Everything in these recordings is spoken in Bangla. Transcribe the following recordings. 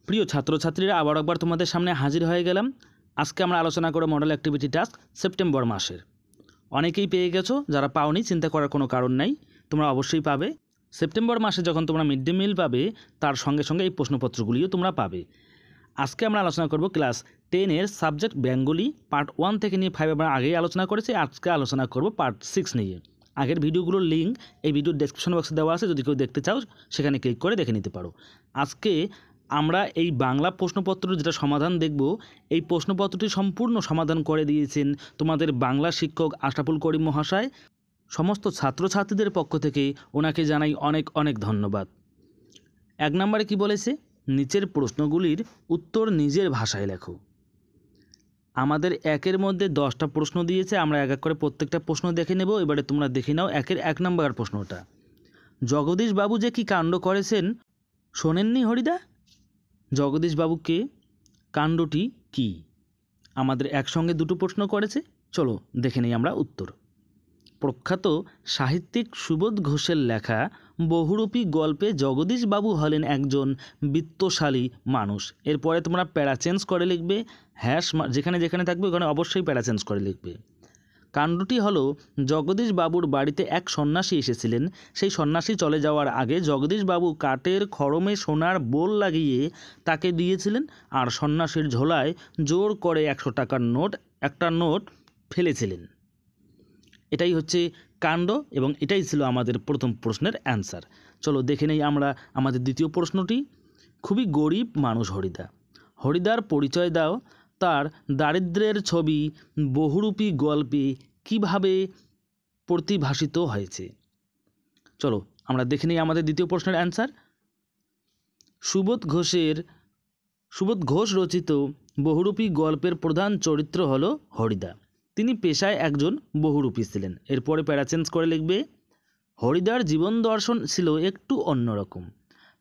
প্রিয় ছাত্রছাত্রীরা, আবার একবার তোমাদের সামনে হাজির হয়ে গেলাম। আজকে আমরা আলোচনা করব মডেল অ্যাক্টিভিটি টাস্ক সেপ্টেম্বর মাসের। অনেকেই পেয়ে গেছো, যারা পাওনি চিন্তা করার কোনো কারণ নাই, তোমরা অবশ্যই পাবে। সেপ্টেম্বর মাসে যখন তোমরা মিড ডে মিল পাবে, তার সঙ্গে সঙ্গে এই প্রশ্নপত্রগুলিও তোমরা পাবে। আজকে আমরা আলোচনা করব ক্লাস 10-এর সাবজেক্ট বেঙ্গলি পার্ট 1 থেকে নিয়ে 5 আমরা আগেই আলোচনা করেছি। আজকে আলোচনা করব পার্ট 6 নিয়ে। আগের ভিডিওগুলোর লিঙ্ক এই ভিডিওর ডেসক্রিপশন বক্সে দেওয়া আছে, যদি কেউ দেখতে চাও সেখানে ক্লিক করে দেখে নিতে পারো। আজকে আমরা এই বাংলা প্রশ্নপত্র যেটা সমাধান দেখব, এই প্রশ্নপত্রটি সম্পূর্ণ সমাধান করে দিয়েছেন তোমাদের বাংলা শিক্ষক আশরাফুল করিম মহাশয়। সমস্ত ছাত্রছাত্রীদের পক্ষ থেকে ওনাকে জানাই অনেক অনেক ধন্যবাদ। 1 নম্বরে কি বলেছে, নিচের প্রশ্নগুলির উত্তর নিজের ভাষায় লেখো। আমাদের 1-এর মধ্যে 10টা প্রশ্ন দিয়েছে, আমরা এক এক করে প্রত্যেকটা প্রশ্ন দেখে নেব। এবারে তোমরা দেখে নাও 1-এর 1 নম্বর প্রশ্নটা। জগদীশবাবু যে কি কাণ্ড করেছেন শোনেননি হরিদা? জগদীশবাবুকে কাণ্ডটি কি? আমাদের একসঙ্গে দুটো প্রশ্ন করেছে, চলো দেখে নিই আমরা উত্তর। প্রখ্যাত সাহিত্যিক সুবোধ ঘোষের লেখা বহুরূপী গল্পে জগদীশবাবু হলেন একজন বিত্তশালী মানুষ। এরপরে তোমরা প্যারা চেঞ্জ করে লিখবে, হ্যাশ যেখানে যেখানে থাকবে ওখানে অবশ্যই প্যারা চেঞ্জ করে লিখবে। কাণ্ডটি হলো, জগদীশবাবুর বাড়িতে এক সন্ন্যাসী এসেছিলেন। সেই সন্ন্যাসী চলে যাওয়ার আগে জগদীশবাবু কাঠের খড়মে সোনার বোল লাগিয়ে তাকে দিয়েছিলেন, আর সন্ন্যাসীর ঝোলায় জোর করে 100 টাকার একটা নোট ফেলেছিলেন। এটাই হচ্ছে কাণ্ড এবং এটাই ছিল আমাদের প্রথম প্রশ্নের অ্যান্সার। চলো দেখে নেই আমরা আমাদের দ্বিতীয় প্রশ্নটি। খুবই গরিব মানুষ হরিদা। হরিদার পরিচয় দাও। তার দারিদ্র্যের ছবি বহুরূপী গল্পে কিভাবে প্রতিভাসিত হয়েছে? চলো আমরা দেখে নিই আমাদের দ্বিতীয় প্রশ্নের অ্যান্সার। সুবোধ ঘোষ রচিত বহুরূপী গল্পের প্রধান চরিত্র হলো হরিদা। তিনি পেশায় একজন বহুরূপী ছিলেন। এরপরে প্যারা চেঞ্জ করে লিখবে, হরিদার জীবন দর্শন ছিল একটু অন্যরকম।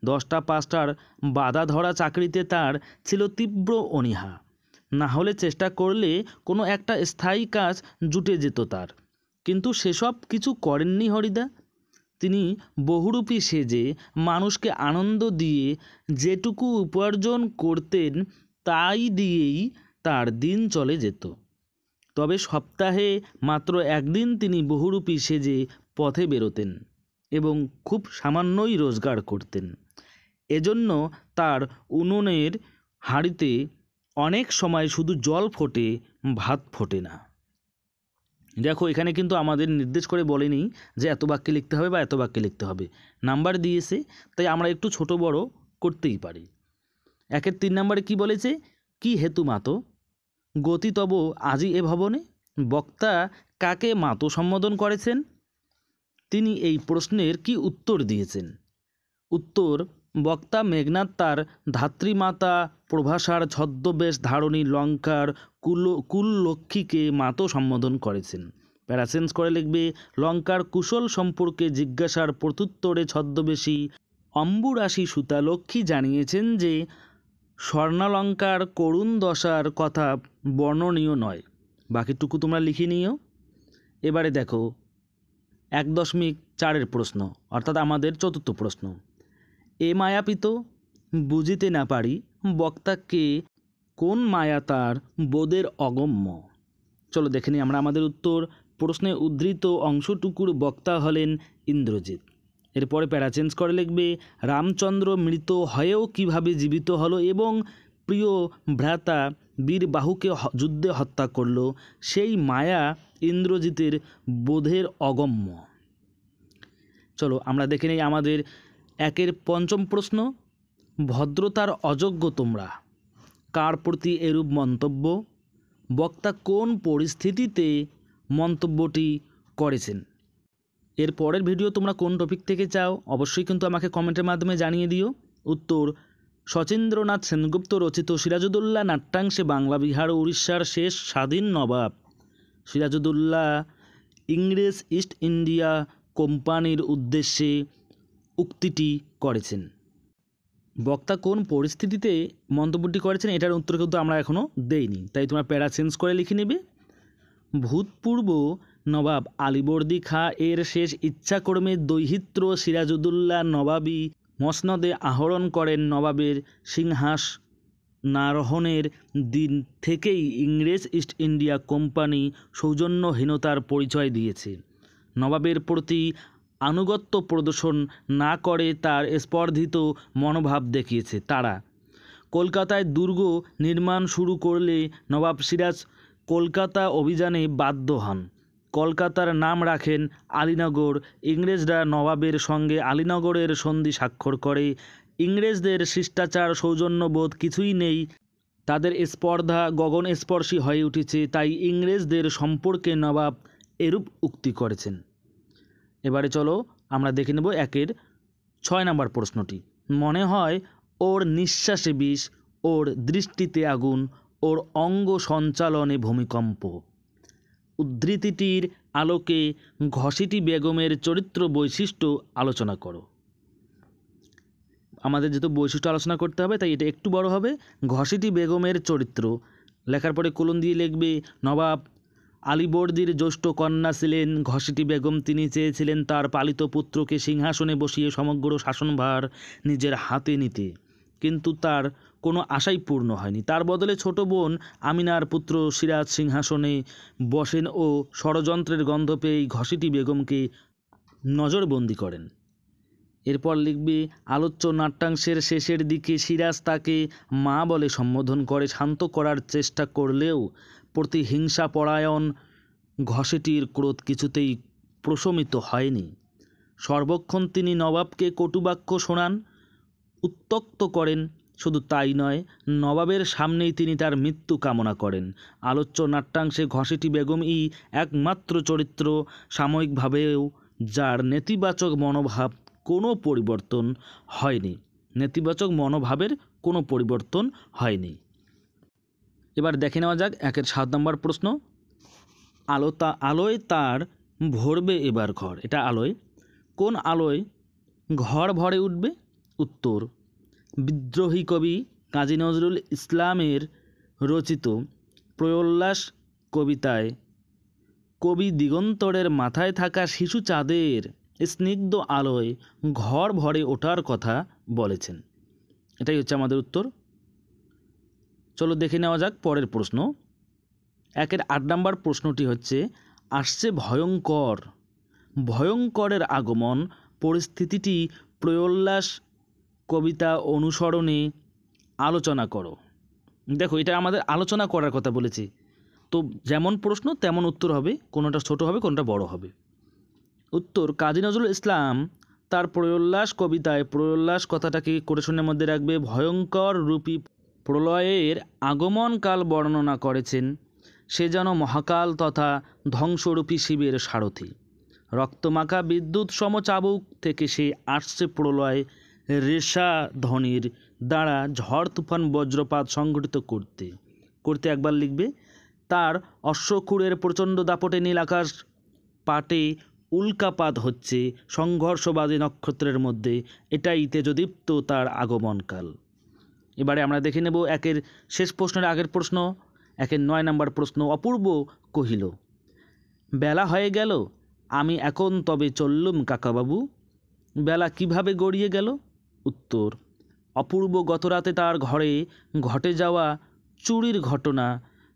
10টা 5টার বাধা ধরা চাকরিতে তার ছিল তীব্র অনীহা। না হলে চেষ্টা করলে কোনো একটা স্থায়ী কাজ জুটে যেত তার, কিন্তু সেসব কিছু করেননি হরিদা। তিনি বহুরূপী সেজে মানুষকে আনন্দ দিয়ে যেটুকু উপার্জন করতেন তাই দিয়েই তার দিন চলে যেত। তবে সপ্তাহে মাত্র একদিন তিনি বহুরূপী সেজে পথে বেরোতেন এবং খুব সামান্যই রোজগার করতেন। এজন্য তার উনুনের হাঁড়িতে অনেক সময় শুধু জল ফোটে, ভাত ফোটে না। দেখো, এখানে কিন্তু আমাদের নির্দেশ করে বলেনি যে এত বাক্যে লিখতে হবে বা এত বাক্যে লিখতে হবে, নাম্বার দিয়েছে, তাই আমরা একটু ছোট বড় করতেই পারি। 1-এর 3 নম্বরে কি বলেছে, কি হেতু মাতো গতি তব আজি এ ভবনে? বক্তা কাকে মাতো সম্বোধন করেছেন? তিনি এই প্রশ্নের কি উত্তর দিয়েছেন? উত্তর, বক্তা মেঘনাদ তার ধাত্রীমাতা প্রভাসার ছদ্মবেশ ধারণী লঙ্কার কুললক্ষ্মীকে মাতো সম্বোধন করেছেন। প্যারা চেঞ্জ করে লিখবে, লঙ্কার কুশল সম্পর্কে জিজ্ঞাসার প্রত্যুত্তরে ছদ্মবেশী অম্বুরাশি সুতা লক্ষ্মী জানিয়েছেন যে স্বর্ণালঙ্কার করুণ দশার কথা বর্ণনীয় নয়। বাকিটুকু তোমরা লিখে নিও। এবারে দেখো 1.4-এর প্রশ্ন, অর্থাৎ আমাদের চতুর্থ প্রশ্ন। এ মায়াপিত বুঝিতে না পারি বক্তাকে কোন মায়া তার বোধের অগম্য? চলো দেখে নিই আমরা আমাদের উত্তর। প্রশ্নে উদ্ধৃত অংশটুকুর বক্তা হলেন ইন্দ্রজিৎ। এরপরে প্যারা চেঞ্জ করে লিখবে, রামচন্দ্র মৃত হয়েও কিভাবে জীবিত হলো এবং প্রিয় ভ্রাতা বীরবাহুকে যুদ্ধে হত্যা করল, সেই মায়া ইন্দ্রজিতের বোধের অগম্য। চলো আমরা দেখে নিই আমাদের 1-এর 5ম প্রশ্ন। ভদ্রতার অযোগ্য তোমরা, কার প্রতি এরূপ মন্তব্য? বক্তা কোন পরিস্থিতিতে মন্তব্যটি করেছেন? এর পরের ভিডিও তোমরা কোন টপিক থেকে চাও অবশ্যই কিন্তু আমাকে কমেন্টের মাধ্যমে জানিয়ে দিও। উত্তর, শচীন্দ্রনাথ সেনগুপ্ত রচিত সিরাজউদ্দৌলা নাট্যাংশে বাংলা বিহার ও উড়িষ্যার শেষ স্বাধীন নবাব সিরাজউদ্দৌলা ইংরেজ ইস্ট ইন্ডিয়া কোম্পানির উদ্দেশ্যে উক্তিটি করেছেন। বক্তা কোন পরিস্থিতিতে মন্তব্যটি করেছেন এটার উত্তর কিন্তু আমরা এখনও দেইনি, তাই তোমরা প্যারা চেঞ্জ করে লিখে নেবে। ভূতপূর্ব নবাব আলীবর্দী খাঁ এর শেষ ইচ্ছাকর্মে দৈহিত্র সিরাজউদ্দৌলা নবাবী মসনদে আহরণ করেন নবাবের সিংহাসনারোহণের দিন থেকেই ইংরেজ ইস্ট ইন্ডিয়া কোম্পানি সৌজন্যহীনতার পরিচয় দিয়েছে। নবাবের প্রতি আনুগত্য প্রদর্শন না করে তার স্পর্ধিত মনোভাব দেখিয়েছে তারা। কলকাতায় দুর্গ নির্মাণ শুরু করলে নবাব সিরাজ কলকাতা অভিযানে বাধ্য হন। কলকাতার নাম রাখেন আলীনগর। ইংরেজরা নবাবের সঙ্গে আলীনগরের সন্ধি স্বাক্ষর করে। ইংরেজদের শিষ্টাচার সৌজন্যবোধ কিছুই নেই, তাদের স্পর্ধা গগনস্পর্শী হয়ে উঠেছে, তাই ইংরেজদের সম্পর্কে নবাব এরূপ উক্তি করেছেন। এবারে চলো আমরা দেখে নেব একের 6 নম্বর প্রশ্নটি। মনে হয় ওর নিঃশ্বাসে বিষ, ওর দৃষ্টিতে আগুন, ওর অঙ্গ সঞ্চালনে ভূমিকম্প। উদ্ধৃতিটির আলোকে ঘসিটি বেগমের চরিত্র বৈশিষ্ট্য আলোচনা করো। আমাদের যেহেতু বৈশিষ্ট্য আলোচনা করতে হবে তাই এটা একটু বড় হবে। ঘসিটি বেগমের চরিত্র লেখার পরে কোলন দিয়ে লিখবে নবাব আলীবর্দীর জ্যেষ্ঠ কন্যা ছিলেন ঘসিটি বেগম। তিনি চেয়েছিলেন তার পালিত পুত্রকে সিংহাসনে বসিয়ে সমগ্র শাসনভার নিজের হাতে নিতে, কিন্তু তার কোনো আশাই পূর্ণ হয়নি। তার বদলে ছোট বোন আমিনার পুত্র সিরাজ সিংহাসনে বসেন ও ষড়যন্ত্রের গন্ধ পেয়েই ঘসিটি বেগমকে নজরবন্দি করেন। এরপর লিখবে আলোচ্য নাট্যাংশের শেষের দিকে সিরাজ তাকে মা বলে সম্বোধন করে। শান্ত করার চেষ্টা করলেও প্রতিহিংসাপরায়ণ ঘসেটির ক্রোধ কিছুতেই প্রশমিত হয়নি। সর্বক্ষণ তিনি নবাবকে কটুবাক্য শোনান, উত্ত্যক্ত করেন। শুধু তাই নয়, নবাবের সামনেই তিনি তার মৃত্যু কামনা করেন। আলোচ্য নাট্যাংশে ঘসেটি বেগমই একমাত্র চরিত্র সাময়িকভাবেও যার নেতিবাচক মনোভাব কোনো পরিবর্তন হয়নি। নেতিবাচক মনোভাবের কোনো পরিবর্তন হয়নি। এবার দেখে নেওয়া যাক একের 7 নম্বর প্রশ্ন। আলোয় তার ভরবে এবার ঘর। এটা আলোয়। কোন আলোয় ঘর ভরে উঠবে? উত্তর, বিদ্রোহী কবি কাজী নজরুল ইসলামের রচিত প্রয়োল্লাস কবিতায় কবি দিগন্তরের মাথায় থাকা শিশু চাঁদের স্নিগ্ধ আলোয় ঘর ভরে ওঠার কথা বলেছেন। এটাই হচ্ছে আমাদের উত্তর। চলো দেখে নেওয়া যাক পরের প্রশ্ন। একের 8 নম্বর প্রশ্নটি হচ্ছে আসছে ভয়ঙ্কর। ভয়ঙ্করের আগমন পরিস্থিতিটি প্রয়োল্লাস কবিতা অনুসরণে আলোচনা করো। দেখো এটা আমাদের আলোচনা করার কথা বলেছি, তো যেমন প্রশ্ন তেমন উত্তর হবে, কোনোটা ছোট হবে কোনোটা বড় হবে। উত্তর, কাজী নজরুল ইসলাম তার প্রয়োল্লাস কবিতায় প্রয়োল্লাস কথাটাকে কোটেশনের মধ্যে রাখবে। ভয়ঙ্কর রূপী প্রলয়ের আগমনকাল বর্ণনা করেছেন। সে যেন মহাকাল তথা ধ্বংসরূপী শিবের সারথি। রক্তমাখা বিদ্যুৎ সম চাবুক থেকে সে আসছে প্রলয় রেশাধ্বনির দ্বারা ঝড় তুফান বজ্রপাত সংঘটিত করতে করতে। একবার লিখবে তার অশ্বক্ষুরের প্রচণ্ড দাপটে নীল আকাশ পাটে উল্কাপাত হচ্ছে সংঘর্ষবাদী নক্ষত্রের মধ্যে। এটাই তেজদীপ্ত তার আগমনকাল। এবারে আমরা দেখে নেব একের শেষ প্রশ্নের আগের প্রশ্ন, একের 9 নম্বর প্রশ্ন। অপূর্ব কহিল, বেলা হয়ে গেল, আমি এখন তবে চললুম কাকাবাবু। বেলা কিভাবে গড়িয়ে গেল? উত্তর, অপূর্ব গতরাতে তার ঘরে ঘটে যাওয়া চুরির ঘটনা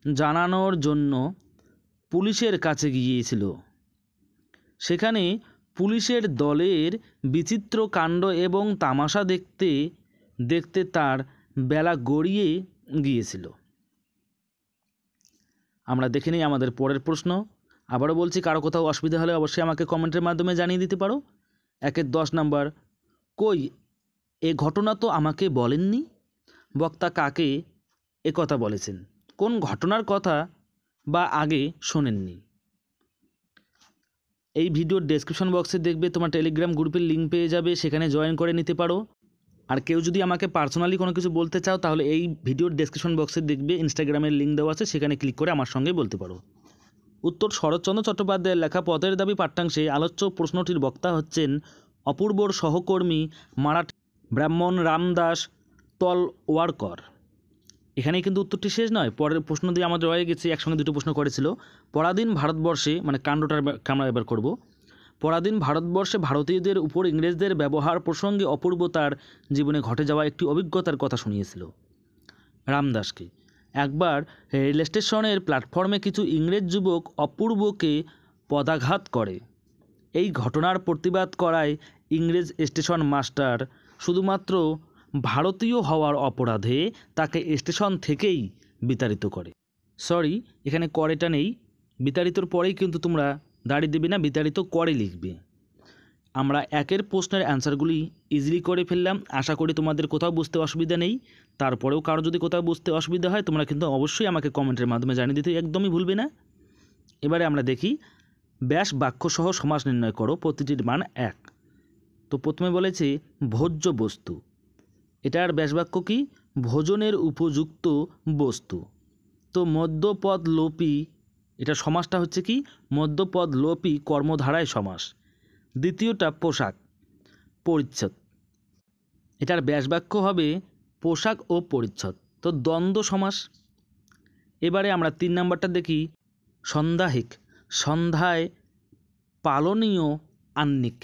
জানানোর জন্য পুলিশের কাছে গিয়েছিল। সেখানে পুলিশের দলের বিচিত্র কাণ্ড এবং তামাশা দেখতে দেখতে তার বেলা গড়িয়ে গিয়েছিল। আমরা দেখে নিই আমাদের পরের প্রশ্ন। আবারও বলছি, কারো কোথাও অসুবিধা হলে অবশ্যই আমাকে কমেন্টের মাধ্যমে জানিয়ে দিতে পারো। একের 10 নম্বর, কই এ ঘটনা তো আমাকে বলেননি। বক্তা কাকে এ কথা বলেছেন? কোন ঘটনার কথা বা আগে শোনেননি? এই ভিডিওর ডেসক্রিপশন বক্সে দেখবে তোমার টেলিগ্রাম গ্রুপের লিঙ্ক পেয়ে যাবে, সেখানে জয়েন করে নিতে পারো। আর কেউ যদি আমাকে পার্সোনালি কোনো কিছু বলতে চাও তাহলে এই ভিডিওর ডেসক্রিপশন বক্সে দেখবে ইনস্টাগ্রামের লিঙ্ক দেওয়া আছে, সেখানে ক্লিক করে আমার সঙ্গে বলতে পারো। উত্তর, শরৎচন্দ্র চট্টোপাধ্যায়ের লেখা পথের দাবি পাঠ্যাংশে আলোচ্য প্রশ্নটির বক্তা হচ্ছেন অপূর্বর সহকর্মী মারাঠি ব্রাহ্মণ রামদাস তলওয়ারকর। এখানেই কিন্তু উত্তরটি শেষ নয়, পরের প্রশ্ন দিয়ে আমাদের রয়ে গেছে, একসঙ্গে দুটো প্রশ্ন করেছিল। পরাধীন ভারতবর্ষে, মানে কাণ্ডটার আমরা এবার করব। পরাধীন ভারতবর্ষে ভারতীয়দের উপর ইংরেজদের ব্যবহার প্রসঙ্গে অপূর্ব তার জীবনে ঘটে যাওয়া একটি অভিজ্ঞতার কথা শুনিয়েছিল রামদাসকে। একবার রেল স্টেশনের প্ল্যাটফর্মে কিছু ইংরেজ যুবক অপূর্বকে পদাঘাত করে। এই ঘটনার প্রতিবাদ করায় ইংরেজ স্টেশন মাস্টার শুধুমাত্র ভারতীয় হওয়ার অপরাধে তাকে স্টেশন থেকেই বিতাড়িত করে। সরি, এখানে করেটা নেই, বিতাড়িতর পরেই কিন্তু তোমরা দাঁড়িয়ে দেবে না, বিতাড়িত করে লিখবে। আমরা একের প্রশ্নের অ্যান্সারগুলি ইজিলি করে ফেললাম। আশা করি তোমাদের কোথাও বুঝতে অসুবিধা নেই। তারপরেও কারো যদি কোথাও বুঝতে অসুবিধা হয় তোমরা কিন্তু অবশ্যই আমাকে কমেন্টের মাধ্যমে জানিয়ে দিতে একদমই ভুলবে না। এবারে আমরা দেখি ব্যাস বাক্যসহ সমাস নির্ণয় করো, প্রতিটির মান 1। তো প্রথমে বলেছে ভোজ্য বস্তু, এটার ব্যাস বাক্য কি? ভোজনের উপযুক্ত বস্তু। তো মধ্যপদ লোপী, এটা সমাসটা হচ্ছে কি? মধ্যপদ লোপী কর্মধারায় সমাস। দ্বিতীয়টা পোশাক, পরিচ্ছদ, এটার ব্যাস বাক্য হবে পোশাক ও পরিচ্ছদ। তো দ্বন্দ্ব সমাস। এবারে আমরা 3 নাম্বারটা দেখি সন্ধ্যাহিক, সন্ধ্যায় পালনীয় আহ্নিক।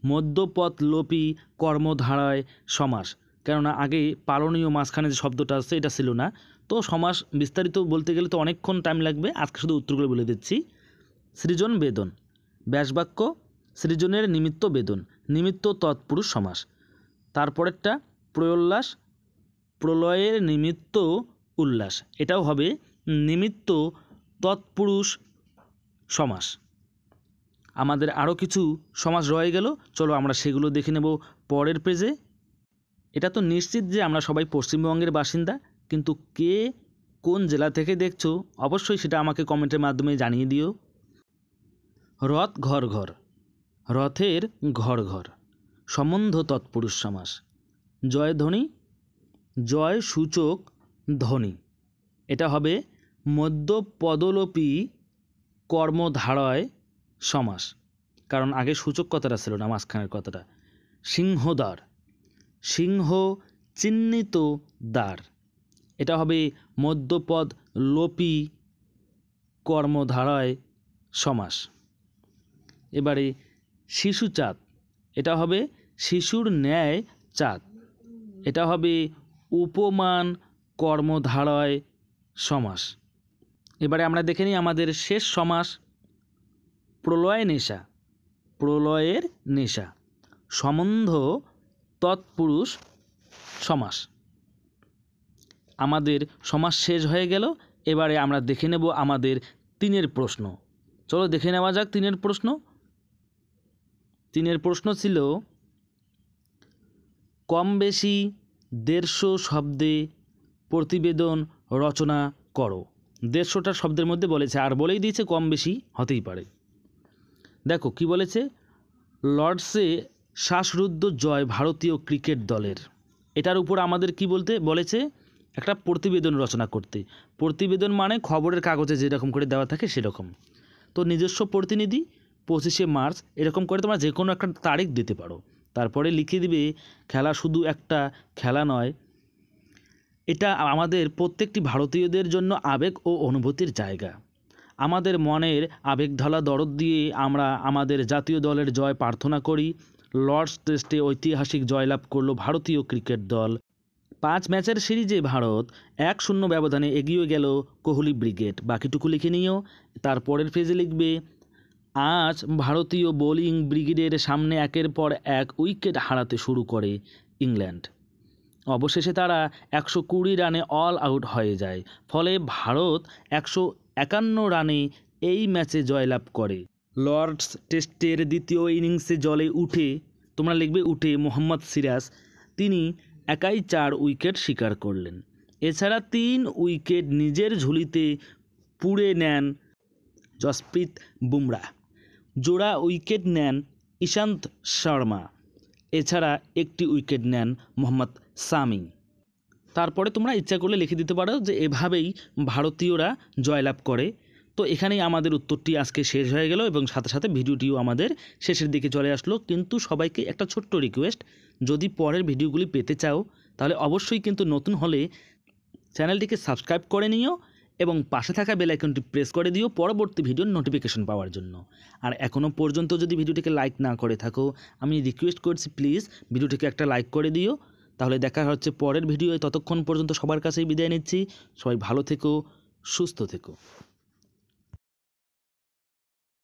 মধ্যপদ লোপী কর্মধারায় সমাস, কেননা আগে পালনীয় মাঝখানে যে শব্দটা আছে এটা ছিল না। তো সমাস বিস্তারিত বলতে গেলে তো অনেকক্ষণ টাইম লাগবে, আজকে শুধু উত্তরগুলো বলে দিচ্ছি। সৃজন বেদন, ব্যাস বাক্য সৃজনের নিমিত্ত বেদন, নিমিত্ত তৎপুরুষ সমাস। তারপরেরটা প্রয়োল্লাস, প্রলয়ের নিমিত্ত উল্লাস, এটাও হবে নিমিত্ত তৎপুরুষ সমাস। আমাদের আরও কিছু সমাস রয়ে গেল, চলো আমরা সেগুলো দেখে নেব পরের পেজে। এটা তো নিশ্চিত যে আমরা সবাই পশ্চিমবঙ্গের বাসিন্দা, কিন্তু কে কোন জেলা থেকে দেখছো অবশ্যই সেটা আমাকে কমেন্টের মাধ্যমে জানিয়ে দিও। রথ ঘর ঘর, রথের ঘর ঘর, সম্বন্ধ তৎপুরুষ সমাস। জয়ধ্বনি, জয় সূচক ধ্বনি, এটা হবে মধ্যপদলোপী কর্মধারয় সমাস, কারণ আগে সূচক কথাটা ছিল না, মাঝখানের কথাটা। সিংহদ্বার, সিংহ চিহ্নিত দ্বার, এটা হবে মধ্যপদ লোপী কর্মধারয় সমাস। এবারে শিশুচাঁদ, এটা হবে শিশুর ন্যায় চাঁদ, এটা হবে উপমান কর্মধারয় সমাস। এবারে আমরা দেখে নিই আমাদের শেষ সমাস প্রলয় নেশা, প্রলয়ের নেশা, সম্বন্ধ তৎপুরুষ সমাস। আমাদের সমাস শেষ হয়ে গেল। এবারে আমরা দেখে নেব আমাদের 3-এর প্রশ্ন। চলো দেখে নেওয়া যাক 3-এর প্রশ্ন। 3-এর প্রশ্ন ছিল কম বেশি 150 শব্দে প্রতিবেদন রচনা করো। 150টা শব্দের মধ্যে বলেছে, আর বলেই দিয়েছে কম বেশি হতেই পারে। দেখো কি বলেছে, লর্ডসে শ্বাসরুদ্ধ জয় ভারতীয় ক্রিকেট দলের, এটার উপর আমাদের কি বলতে বলেছে, একটা প্রতিবেদন রচনা করতে। প্রতিবেদন মানে খবরের কাগজে যেরকম করে দেওয়া থাকে সেরকম। তো নিজস্ব প্রতিনিধি 25শে মার্চ এরকম করে তোমরা যে কোনো একটা তারিখ দিতে পারো। তারপরে লিখে দিবে খেলা শুধু একটা খেলা নয়, এটা আমাদের প্রত্যেকটি ভারতীয়দের জন্য আবেগ ও অনুভূতির জায়গা। আমাদের মনের আবেগ ঢালা দরদ দিয়ে আমরা আমাদের জাতীয় দলের জয় প্রার্থনা করি। লর্ডস টেস্টে ঐতিহাসিক জয়লাভ করল ভারতীয় ক্রিকেট দল। 5 ম্যাচের সিরিজে ভারত 1-0 ব্যবধানে এগিয়ে গেল কোহলি ব্রিগেড। বাকিটুকু লিখে নিও। তারপরের পেজে লিখবে আজ ভারতীয় বোলিং ব্রিগেডের সামনে একের পর এক উইকেট হারাতে শুরু করে ইংল্যান্ড। অবশেষে তারা 120 রানে অল আউট হয়ে যায়। ফলে ভারত 151 রানে এই ম্যাচে জয়লাভ করে। লর্ডস টেস্টের দ্বিতীয় ইনিংসে জলে উঠে, তোমরা লিখবে উঠে, মোহাম্মদ সিরাজ তিনি একাই 4 উইকেট শিকার করলেন। এছাড়া 3 উইকেট নিজের ঝুলিতে পুড়ে নেন জসপ্রীত বুমরা। জোড়া উইকেট নেন ইশান্ত শর্মা। এছাড়া 1টি উইকেট নেন মোহাম্মদ সামি। তারপরে তোমরা ইচ্ছা করলে লিখে দিতে পারো যে এভাবেই ভারতীয়রা জয়লাভ করে। তো এখানেই আমাদের উত্তরটি আজকে শেষ হয়ে গেল এবং সাথে সাথে ভিডিওটিও আমাদের শেষের দিকে চলে আসলো। কিন্তু সবাইকে একটা ছোট্ট রিকোয়েস্ট, যদি পরের ভিডিওগুলি পেতে চাও তাহলে অবশ্যই কিন্তু নতুন হলে চ্যানেলটিকে সাবস্ক্রাইব করে নিও এবং পাশে থাকা বেল আইকনটি প্রেস করে দিও পরবর্তী ভিডিওর নোটিফিকেশন পাওয়ার জন্য। আর এখনও পর্যন্ত যদি ভিডিওটিকে লাইক না করে থাকো, আমি রিকোয়েস্ট করছি প্লিজ ভিডিওটিকে একটা লাইক করে দিও। তাহলে দেখা হচ্ছে পরের ভিডিওয়ে। ততক্ষণ পর্যন্ত সবার কাছেই বিদায় নিচ্ছি। সবাই ভালো থেকো, সুস্থ থেকো।